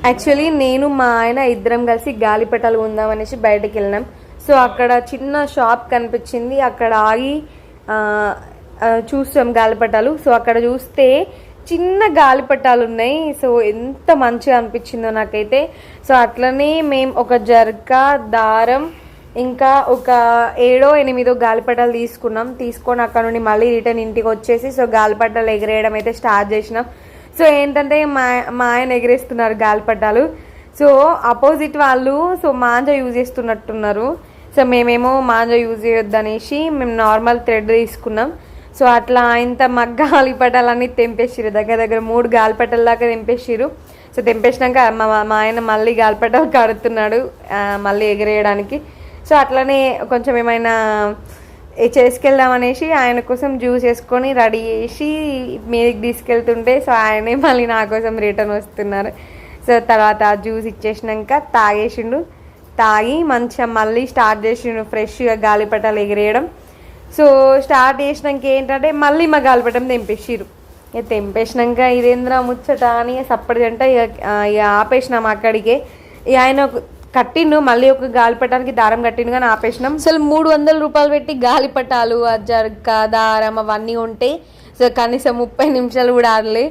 Actually నేను మా ఆయన ఇద్దరం కలిసి గాలిపటాలు ఉందామనేసి బయటకు వెళ్ళినాం. సో అక్కడ చిన్న షాప్ కనిపించింది, అక్కడ ఆగి చూస్తాం గాలిపటాలు. సో అక్కడ చూస్తే చిన్న గాలిపటాలు ఉన్నాయి. సో ఎంత మంచిగా అనిపించిందో నాకైతే. సో అట్లనే మేము ఒక జర్క దారం ఇంకా ఒక 7-8 గాలిపటాలు తీసుకొని అక్కడ నుండి మళ్ళీ రిటర్న్ ఇంటికి వచ్చేసి సో గాలిపటాలు ఎగిరేయడం అయితే స్టార్ట్ చేసినాం. సో ఏంటంటే మా ఆయన ఎగిరేస్తున్నారు గాలిపటాలు. సో అపోజిట్ వాళ్ళు సో మాంజా యూజ్ చేస్తున్నట్టున్నారు. సో మేమేమో మాంజా యూజ్ చేయొద్దనేసి మేము నార్మల్ థ్రెడ్ తీసుకున్నాం. సో అట్లా ఇంత గాలిపటాలన్నీ తెంపేసిరు, దగ్గర 3 గాలిపటాల దాకా తెంపేసిరు. సో తెంపేసినాక మా ఆయన మళ్ళీ గాలిపటాలు కడుతున్నాడు మళ్ళీ ఎగిరేయడానికి. సో అట్లనే కొంచెం ఏమైనా చేసుకెళ్దామనేసి ఆయన కోసం జ్యూస్ వేసుకొని రెడీ చేసి మీదకి తీసుకెళ్తుంటే సో ఆయనే మళ్ళీ నా కోసం రిటర్న్ వస్తున్నారు. సో తర్వాత జ్యూస్ ఇచ్చేసినాక తాగి మంచిగా మళ్ళీ స్టార్ట్ చేసిండు ఫ్రెష్గా గాలిపటాలు ఎగిరేయడం. సో స్టార్ట్ చేసినాక ఏంటంటే మళ్ళీ మా గాలిపటం తెంపేసిరు. ఇక తెంపేసినాక ఇదేంద్ర ముచ్చట అని సప్పటి అంటే ఇక ఆపేసినాం అక్కడికే. ఇక ఆయన కట్టిండు, మళ్ళీ ఒక గాలిపటానికి దారం కట్టిండు కానీ ఆపేసినాం. అసలు 300 రూపాయలు పెట్టి గాలిపటాలు, ఆ జర్క దారం అవన్నీ ఉంటే సో కనీసం 30 నిమిషాలు కూడా ఆడలే.